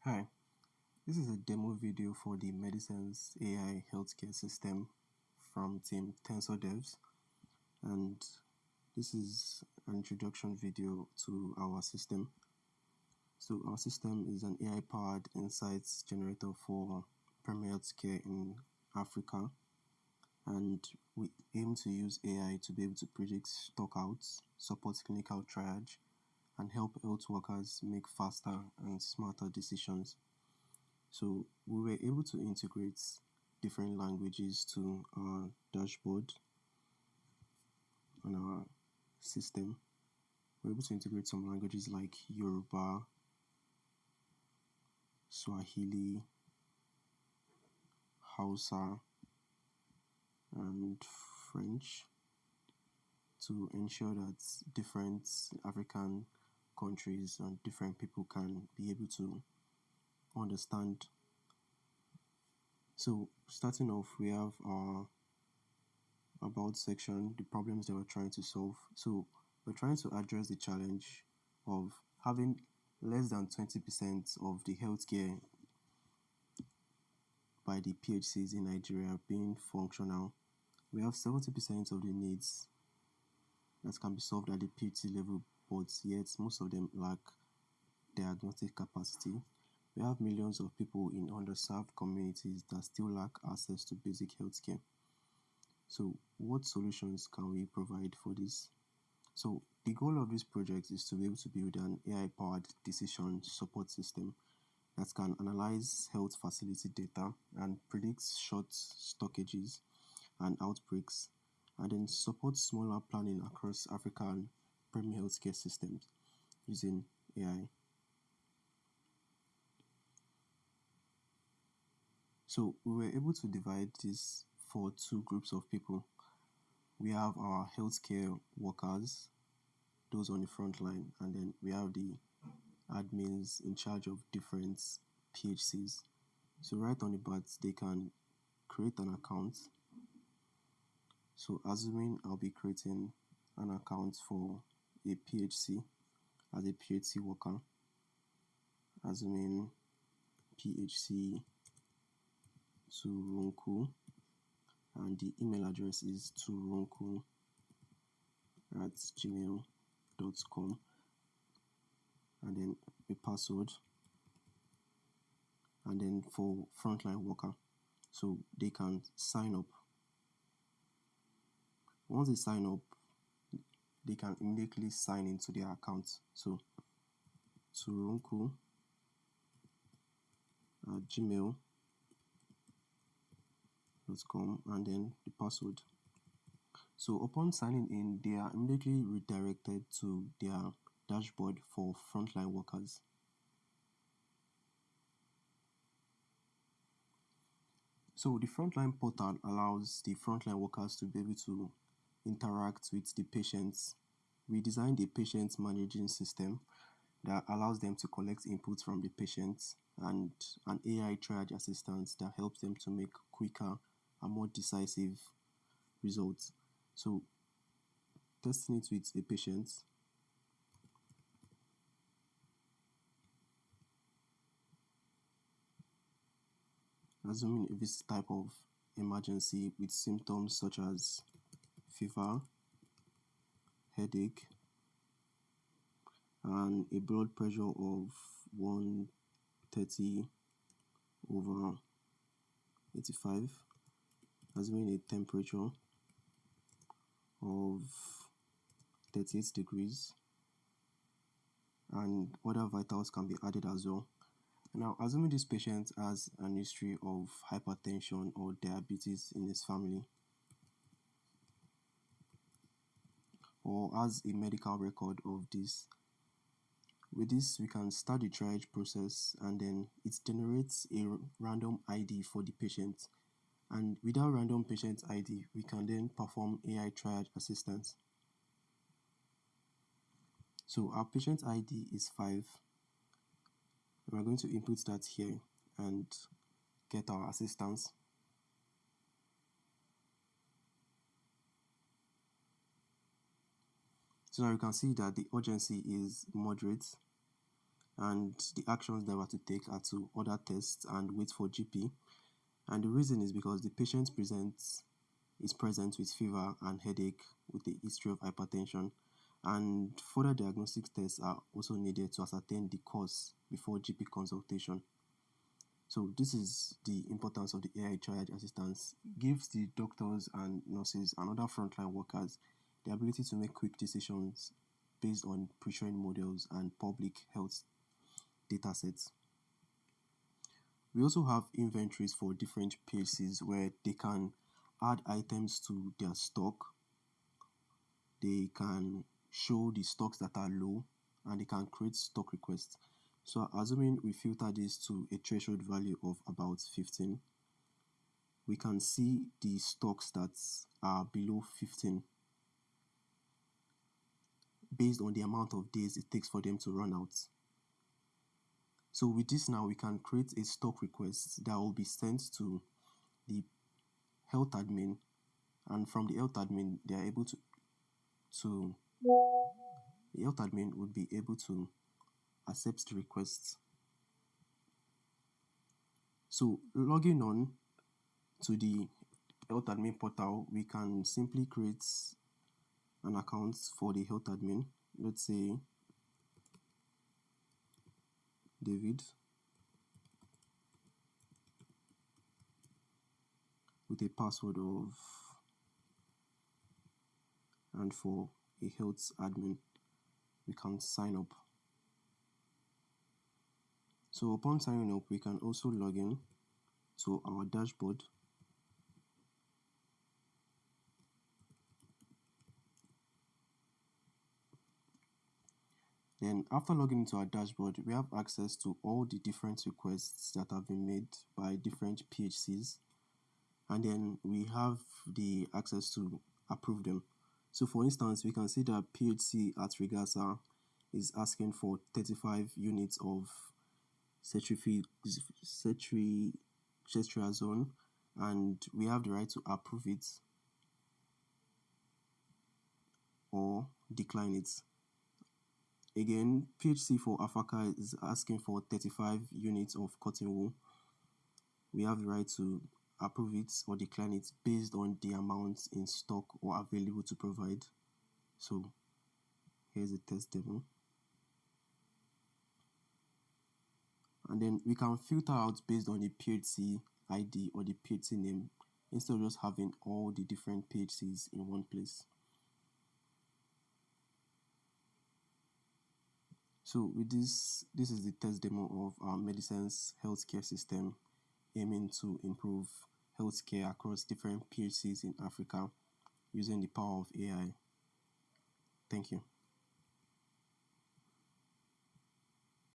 Hi, this is a demo video for the Medisense AI healthcare system from team Tensor devs, and this is an introduction video to our system. So our system is an AI-powered insights generator for primary healthcare in Africa, and we aim to use AI to be able to predict stockouts, support clinical triage, and help health workers make faster and smarter decisions. So we were able to integrate different languages to our dashboard on our system. We're able to integrate some languages like Yoruba, Swahili, Hausa, and French to ensure that different African countries and different people can be able to understand. So starting off, we have our about section, the problems that we're trying to solve. So we're trying to address the challenge of having less than 20% of the healthcare by the PHCs in Nigeria being functional. We have 70% of the needs that can be solved at the PHC level, but yet most of them lack diagnostic capacity. We have millions of people in underserved communities that still lack access to basic healthcare. So what solutions can we provide for this? So the goal of this project is to be able to build an AI-powered decision support system that can analyze health facility data and predict short stockages and outbreaks, and then support smaller planning across African primary healthcare systems using AI. So we were able to divide this for two groups of people. We have our healthcare workers, those on the front line, and then we have the admins in charge of different PHCs. So right on the bat, they can create an account. So assuming I'll be creating an account for a PHC as a PHC worker, assuming PHC Turunku, and the email address is turunku@gmail.com, and then a password, and then for frontline worker, so they can sign up. Once they sign up, they can immediately sign into their account. So turunku@gmail.com, and then the password. So upon signing in, they are immediately redirected to their dashboard for frontline workers. So the frontline portal allows the frontline workers to be able to interact with the patients. We designed a patient managing system that allows them to collect inputs from the patients and an AI triage assistant that helps them to make quicker and more decisive results. So testing it with a patient. Assuming this type of emergency with symptoms such as fever, headache, and a blood pressure of 130/85, assuming a temperature of 38 degrees, and other vitals can be added as well. Now, assuming this patient has an history of hypertension or diabetes in his family, or has a medical record of this, with this we can start the triage process, and then it generates a random ID for the patient. And with that random patient ID, we can then perform AI triage assistance. So our patient ID is 5. We're going to input that here and get our assistance. So now you can see that the urgency is moderate, and the actions they were to take are to order tests and wait for GP. And the reason is because the patient is present with fever and headache with a history of hypertension, and further diagnostic tests are also needed to ascertain the cause before GP consultation. So this is the importance of the AI triage assistance. It gives the doctors and nurses and other frontline workers the ability to make quick decisions based on pre-trained models and public health data sets. We also have inventories for different PHCs where they can add items to their stock. They can show the stocks that are low, and they can create stock requests. So assuming we filter this to a threshold value of about 15, we can see the stocks that are below 15 based on the amount of days it takes for them to run out. So with this now, we can create a stock request that will be sent to the health admin, and from the health admin, they are able to the health admin would be able to accept the requests. So logging on to the health admin portal, we can simply create an account for the health admin. Let's say David, with a password of, and for a health admin, we can sign up. So upon signing up, we can also log in to our dashboard. Then after logging into our dashboard, we have access to all the different requests that have been made by different PHCs, and then we have the access to approve them. So for instance, we can see that PHC at Regasa is asking for 35 units of cetirizine, and we have the right to approve it or decline it. Again, PHC for Afaka is asking for 35 units of cotton wool. We have the right to approve it or decline it based on the amount in stock or available to provide. So here's a test demo. And then we can filter out based on the PHC ID or the PHC name instead of just having all the different PHCs in one place. So with this is the test demo of our Medisense healthcare system, aiming to improve healthcare across different PHCs in Africa using the power of AI. Thank you.